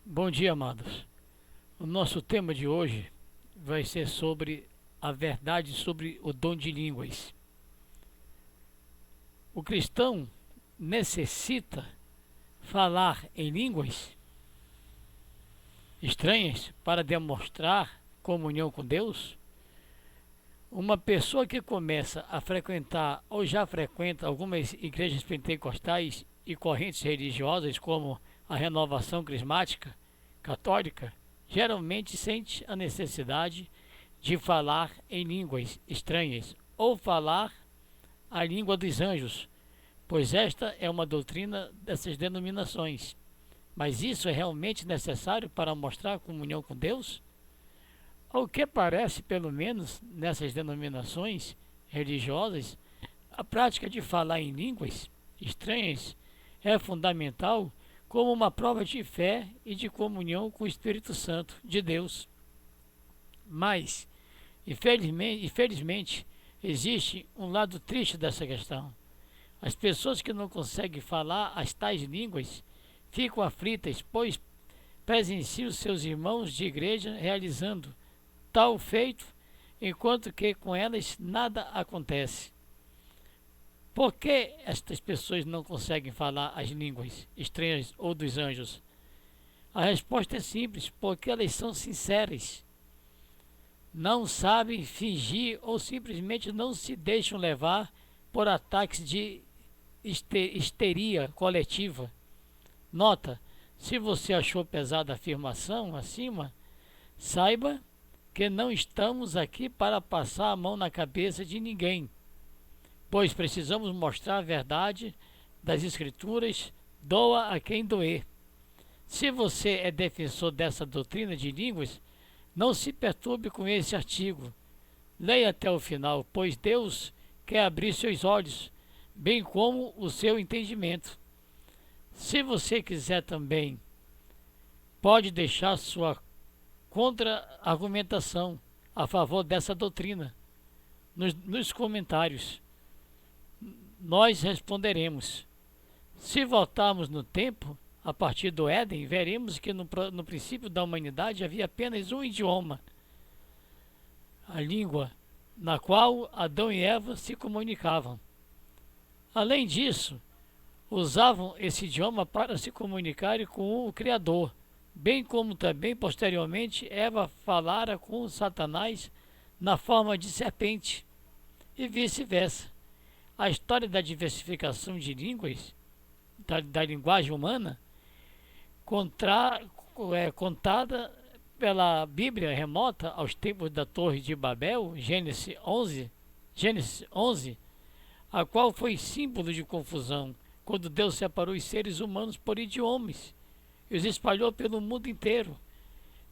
Bom dia, amados. O nosso tema de hoje vai ser sobre a verdade sobre o dom de línguas. O cristão necessita falar em línguas estranhas para demonstrar comunhão com Deus? Uma pessoa que começa a frequentar ou já frequenta algumas igrejas pentecostais e correntes religiosas como a renovação carismática católica, geralmente sente a necessidade de falar em línguas estranhas ou falar a língua dos anjos, pois esta é uma doutrina dessas denominações. Mas isso é realmente necessário para mostrar comunhão com Deus? Ao que parece, pelo menos nessas denominações religiosas, a prática de falar em línguas estranhas é fundamental como uma prova de fé e de comunhão com o Espírito Santo de Deus. Mas, infelizmente, existe um lado triste dessa questão. As pessoas que não conseguem falar as tais línguas ficam aflitas, pois presenciam seus irmãos de igreja realizando tal feito, enquanto que com elas nada acontece. Por que estas pessoas não conseguem falar as línguas estranhas ou dos anjos? A resposta é simples, porque elas são sinceras. Não sabem fingir ou simplesmente não se deixam levar por ataques de histeria coletiva. Nota, se você achou pesada a afirmação acima, saiba que não estamos aqui para passar a mão na cabeça de ninguém, pois precisamos mostrar a verdade das Escrituras, doa a quem doer. Se você é defensor dessa doutrina de línguas, não se perturbe com esse artigo. Leia até o final, pois Deus quer abrir seus olhos, bem como o seu entendimento. Se você quiser também, pode deixar sua contra-argumentação a favor dessa doutrina nos comentários. Nós responderemos. Se voltarmos no tempo, a partir do Éden, veremos que no princípio da humanidade havia apenas um idioma, a língua, na qual Adão e Eva se comunicavam. Além disso, usavam esse idioma para se comunicarem com o Criador, bem como também posteriormente Eva falara com Satanás na forma de serpente, e vice-versa. A história da diversificação de línguas, da linguagem humana, contada pela Bíblia remota aos tempos da Torre de Babel, Gênesis 11, a qual foi símbolo de confusão, quando Deus separou os seres humanos por idiomas e os espalhou pelo mundo inteiro.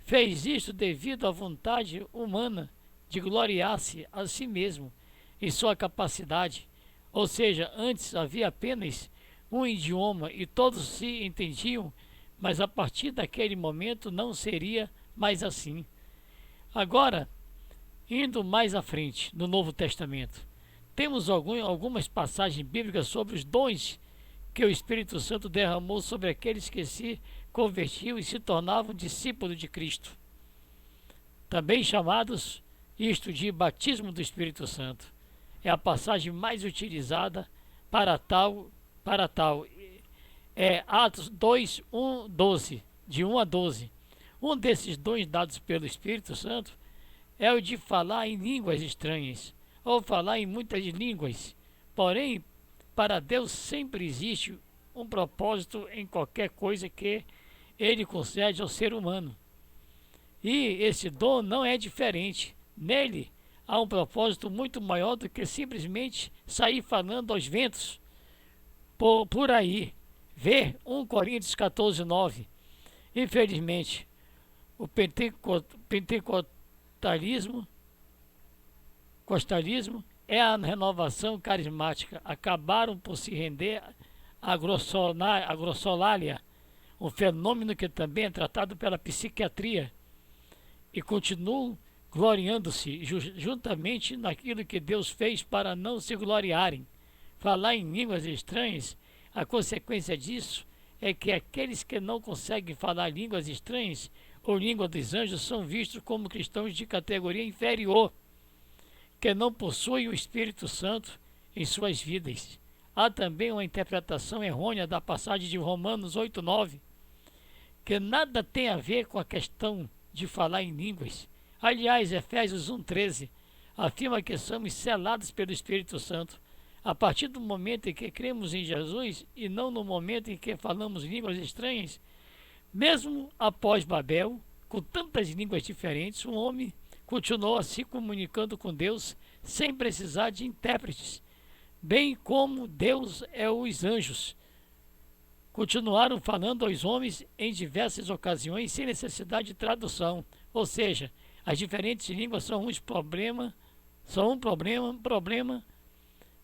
Fez isto devido à vontade humana de gloriar-se a si mesmo em sua capacidade. Ou seja, antes havia apenas um idioma e todos se entendiam, mas a partir daquele momento não seria mais assim. Agora, indo mais à frente, no Novo Testamento, temos algumas passagens bíblicas sobre os dons que o Espírito Santo derramou sobre aqueles que se convertiam e se tornavam discípulos de Cristo, também chamados isto de batismo do Espírito Santo. É a passagem mais utilizada para tal. É Atos 2, 1, 12, de 1 a 12. Um desses dons dados pelo Espírito Santo é o de falar em línguas estranhas, ou falar em muitas línguas. Porém, para Deus sempre existe um propósito em qualquer coisa que Ele concede ao ser humano. E esse dom não é diferente. Nele há um propósito muito maior do que simplesmente sair falando aos ventos por aí. Vê 1 Coríntios 14, 9. Infelizmente, o pentecostalismo é a renovação carismática. Acabaram por se render à grossolalia, um fenômeno que também é tratado pela psiquiatria, e continuam gloriando-se juntamente naquilo que Deus fez para não se gloriarem. Falar em línguas estranhas, a consequência disso é que aqueles que não conseguem falar línguas estranhas ou língua dos anjos são vistos como cristãos de categoria inferior, que não possuem o Espírito Santo em suas vidas. Há também uma interpretação errônea da passagem de Romanos 8:9, que nada tem a ver com a questão de falar em línguas. Aliás, Efésios 1:13 afirma que somos selados pelo Espírito Santo a partir do momento em que cremos em Jesus e não no momento em que falamos línguas estranhas. Mesmo após Babel, com tantas línguas diferentes, o homem continuou se comunicando com Deus sem precisar de intérpretes, bem como Deus é os anjos. Continuaram falando aos homens em diversas ocasiões sem necessidade de tradução, ou seja, as diferentes línguas são um problema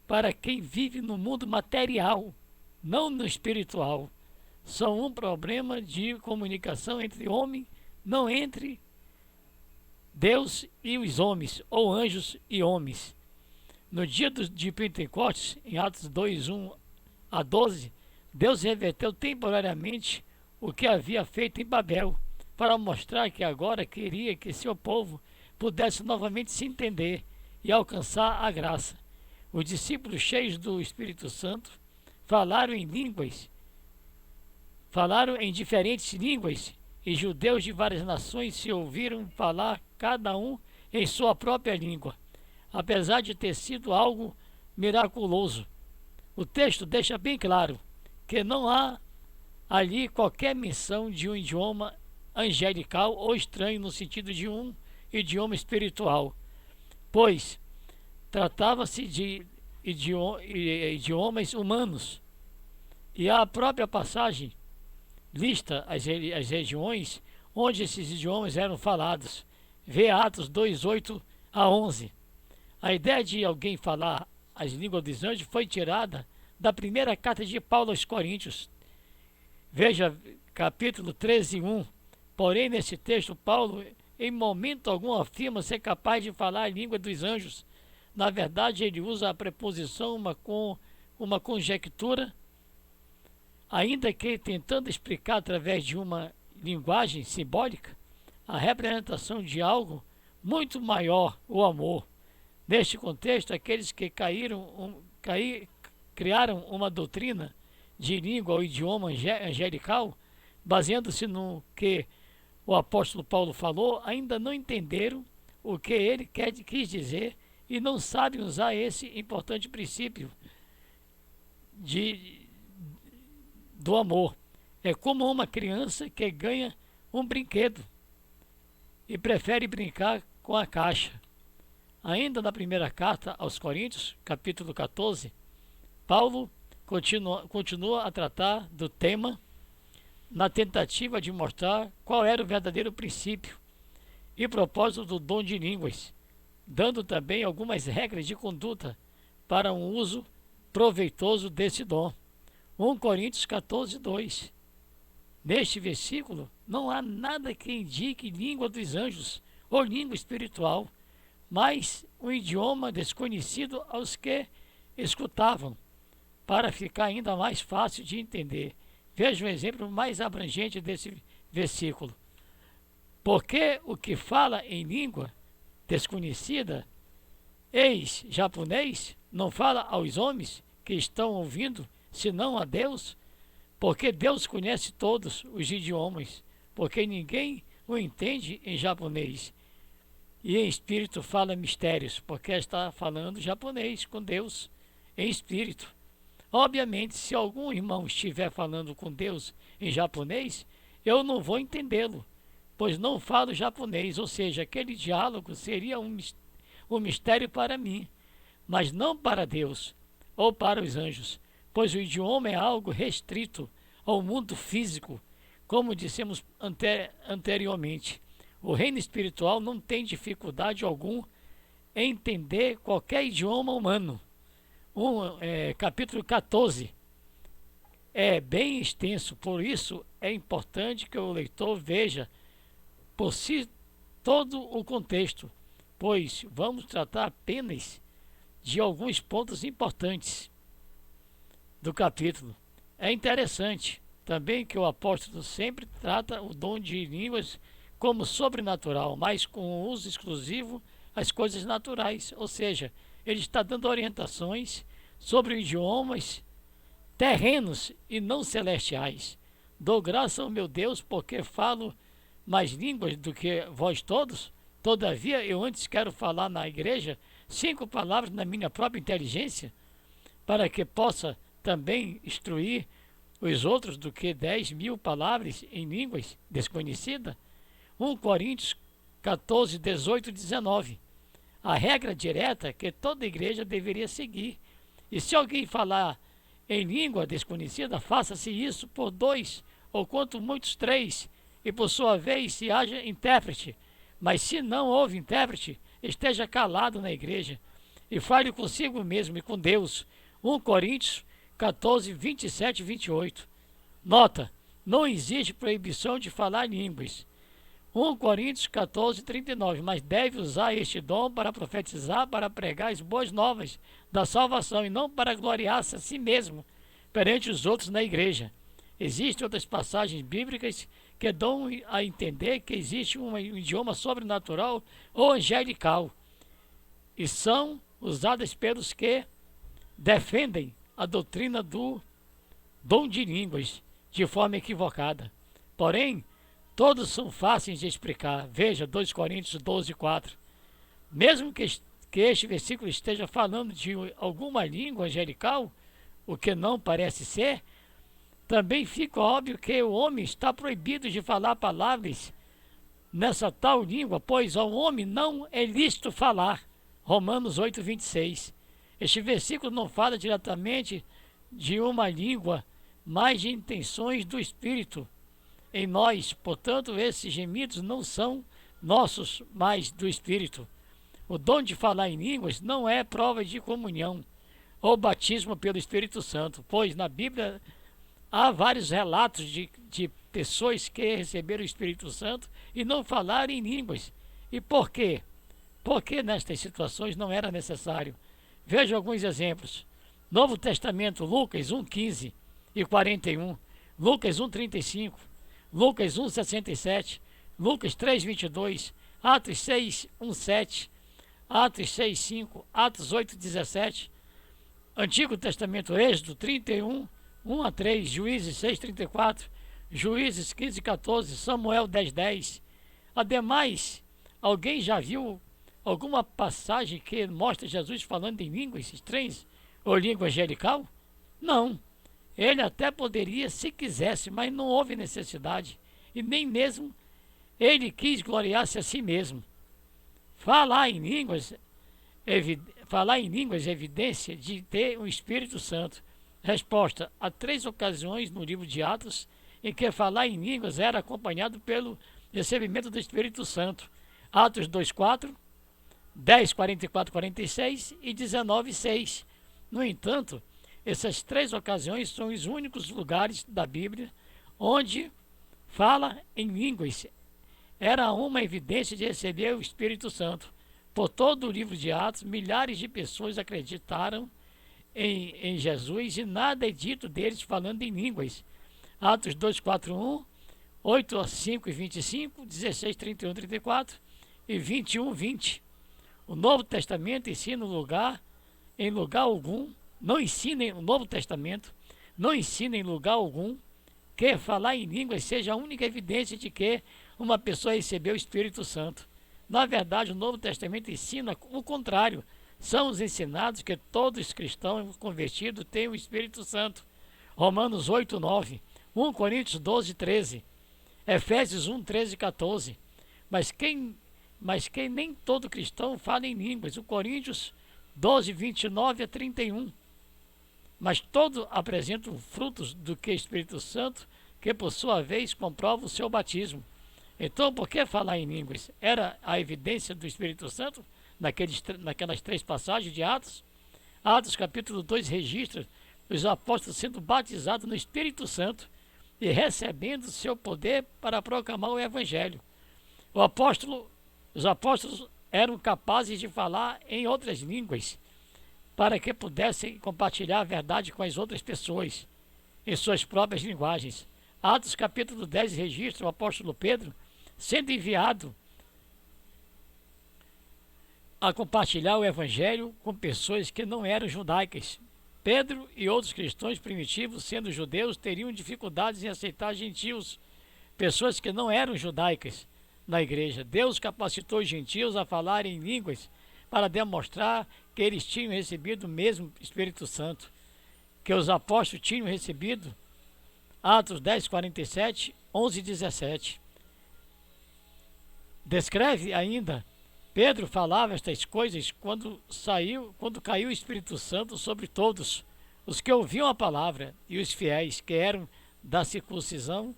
para quem vive no mundo material, não no espiritual. São um problema de comunicação entre homem, não entre Deus e os homens, ou anjos e homens. No dia de Pentecostes, em Atos 2:1-12, Deus reverteu temporariamente o que havia feito em Babel, para mostrar que agora queria que seu povo pudesse novamente se entender e alcançar a graça. Os discípulos cheios do Espírito Santo falaram em diferentes línguas, e judeus de várias nações se ouviram falar, cada um em sua própria língua, apesar de ter sido algo miraculoso. O texto deixa bem claro que não há ali qualquer menção de um idioma angelical ou estranho no sentido de um idioma espiritual, pois tratava-se de idiomas humanos. E a própria passagem lista as regiões onde esses idiomas eram falados. Vê Atos 2:8-11. A ideia de alguém falar as línguas dos anjos foi tirada da primeira carta de Paulo aos Coríntios. Veja capítulo 13:1. Porém, nesse texto, Paulo em momento algum afirma ser capaz de falar a língua dos anjos. Na verdade, ele usa a preposição uma conjectura, ainda que tentando explicar através de uma linguagem simbólica a representação de algo muito maior, o amor. Neste contexto, aqueles que criaram uma doutrina de língua ou idioma angelical, baseando-se no que o apóstolo Paulo falou, ainda não entenderam o que ele quis dizer e não sabem usar esse importante princípio do amor. É como uma criança que ganha um brinquedo e prefere brincar com a caixa. Ainda na primeira carta aos Coríntios, capítulo 14, Paulo continua a tratar do tema na tentativa de mostrar qual era o verdadeiro princípio e propósito do dom de línguas, dando também algumas regras de conduta para um uso proveitoso desse dom. 1 Coríntios 14:2. Neste versículo não há nada que indique língua dos anjos ou língua espiritual, mas um idioma desconhecido aos que escutavam, para ficar ainda mais fácil de entender. Veja um exemplo mais abrangente desse versículo. Porque o que fala em língua desconhecida, ex-japonês, não fala aos homens que estão ouvindo, senão a Deus? Porque Deus conhece todos os idiomas, porque ninguém o entende em japonês. E em espírito fala mistérios, porque está falando japonês com Deus em espírito. Obviamente, se algum irmão estiver falando com Deus em japonês, eu não vou entendê-lo, pois não falo japonês, ou seja, aquele diálogo seria um mistério para mim, mas não para Deus ou para os anjos, pois o idioma é algo restrito ao mundo físico, como dissemos anteriormente. O reino espiritual não tem dificuldade alguma em entender qualquer idioma humano. Capítulo 14 é bem extenso, por isso é importante que o leitor veja por si todo o contexto, pois vamos tratar apenas de alguns pontos importantes do capítulo. É interessante também que o apóstolo sempre trata o dom de línguas como sobrenatural, mas com uso exclusivo às coisas naturais, ou seja, ele está dando orientações sobre idiomas terrenos e não celestiais. Dou graça ao meu Deus, porque falo mais línguas do que vós todos. Todavia, eu antes quero falar na igreja 5 palavras na minha própria inteligência, para que possa também instruir os outros do que 10.000 palavras em línguas desconhecidas. 1 Coríntios 14, 18 e 19. A regra direta que toda igreja deveria seguir. E se alguém falar em língua desconhecida, faça-se isso por 2, ou quanto muitos 3, e por sua vez se haja intérprete. Mas se não houve intérprete, esteja calado na igreja, e fale consigo mesmo e com Deus. 1 Coríntios 14, 27 e 28. Nota, não existe proibição de falar línguas. 1 Coríntios 14, 39, mas deve usar este dom para profetizar, para pregar as boas novas da salvação e não para gloriar-se a si mesmo perante os outros na igreja. Existem outras passagens bíblicas que dão a entender que existe um idioma sobrenatural ou angelical e são usadas pelos que defendem a doutrina do dom de línguas de forma equivocada. Porém, todos são fáceis de explicar. Veja 2 Coríntios 12, 4. Mesmo que este versículo esteja falando de alguma língua angelical, o que não parece ser, também fica óbvio que o homem está proibido de falar palavras nessa tal língua, pois ao homem não é lícito falar. Romanos 8, 26. Este versículo não fala diretamente de uma língua, mas de intenções do Espírito em nós. Portanto, esses gemidos não são nossos, mas do Espírito. O dom de falar em línguas não é prova de comunhão ou batismo pelo Espírito Santo, pois na Bíblia há vários relatos de pessoas que receberam o Espírito Santo e não falaram em línguas. E por quê? Porque nestas situações não era necessário. Veja alguns exemplos. Novo Testamento, Lucas 1,15 e 41, Lucas 1,35, Lucas 1,67, Lucas 3,22, Atos 6,17, Atos 6,5, Atos 8,17, Antigo Testamento, Êxodo 31, 1 a 3, Juízes 6,34, Juízes 15,14, Samuel 10,10. Ademais, alguém já viu alguma passagem que mostra Jesus falando em línguas estranhas ou língua angelical? Não. Ele até poderia se quisesse, mas não houve necessidade, e nem mesmo ele quis gloriar-se a si mesmo. Falar em línguas é evidência de ter o Espírito Santo. Resposta: há 3 ocasiões no livro de Atos em que falar em línguas era acompanhado pelo recebimento do Espírito Santo. Atos 2,4, 10, 44, 46 e 19, 6. No entanto, essas 3 ocasiões são os únicos lugares da Bíblia onde fala em línguas. Era uma evidência de receber o Espírito Santo. Por todo o livro de Atos, milhares de pessoas acreditaram em Jesus e nada é dito deles falando em línguas. Atos 2, 4, 1, 8, 5 e 25, 16, 31, 34 e 21, 20. O Novo Testamento ensina em lugar algum, não ensina o Novo Testamento, não ensina em lugar algum que falar em línguas seja a única evidência de que uma pessoa recebeu o Espírito Santo. Na verdade, o Novo Testamento ensina o contrário. São os ensinados que todos os cristãos convertidos têm o Espírito Santo. Romanos 8, 9, 1 Coríntios 12, 13, Efésios 1, 13 e 14. Mas quem nem todo cristão fala em línguas. O Coríntios 12, 29 a 31. Mas todos apresentam frutos do que Espírito Santo, que por sua vez comprova o seu batismo. Então, por que falar em línguas? Era a evidência do Espírito Santo naquelas 3 passagens de Atos? Atos capítulo 2 registra os apóstolos sendo batizados no Espírito Santo e recebendo seu poder para proclamar o Evangelho. Os apóstolos eram capazes de falar em outras línguas para que pudessem compartilhar a verdade com as outras pessoas em suas próprias linguagens. Atos capítulo 10 registra o apóstolo Pedro sendo enviado a compartilhar o evangelho com pessoas que não eram judaicas. Pedro e outros cristãos primitivos, sendo judeus, teriam dificuldades em aceitar gentios, pessoas que não eram judaicas, na igreja. Deus capacitou os gentios a falarem em línguas para demonstrar que eles tinham recebido o mesmo Espírito Santo que os apóstolos tinham recebido. Atos 10, 47, 11 e 17. Descreve ainda: Pedro falava estas coisas quando caiu o Espírito Santo sobre todos os que ouviam a palavra, e os fiéis que eram da circuncisão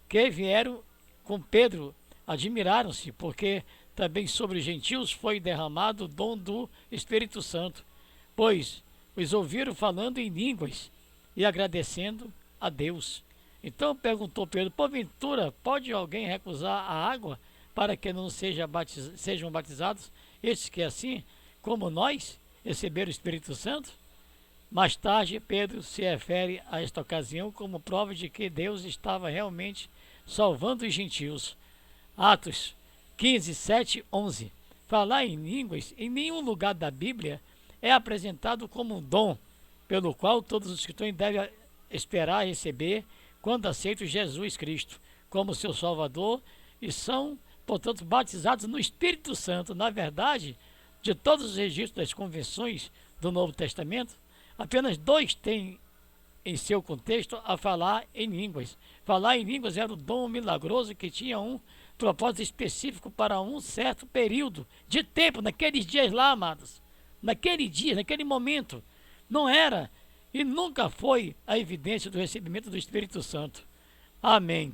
que vieram com Pedro admiraram-se, porque também sobre os gentios foi derramado o dom do Espírito Santo, pois os ouviram falando em línguas e agradecendo a Deus. Então perguntou Pedro: porventura pode alguém recusar a água para que não sejam batizados estes que assim como nós receberam o Espírito Santo? Mais tarde, Pedro se refere a esta ocasião como prova de que Deus estava realmente salvando os gentios. Atos 15, 7, 11. Falar em línguas em nenhum lugar da Bíblia é apresentado como um dom, pelo qual todos os cristãos devem esperar receber quando aceitam Jesus Cristo como seu Salvador e são, portanto, batizados no Espírito Santo. Na verdade, de todos os registros das convenções do Novo Testamento, apenas 2 têm em seu contexto a falar em línguas. Falar em línguas era o dom milagroso que tinha um propósito específico para um certo período de tempo, naqueles dias lá, amados. Naquele dia, naquele momento. Não era e nunca foi a evidência do recebimento do Espírito Santo. Amém.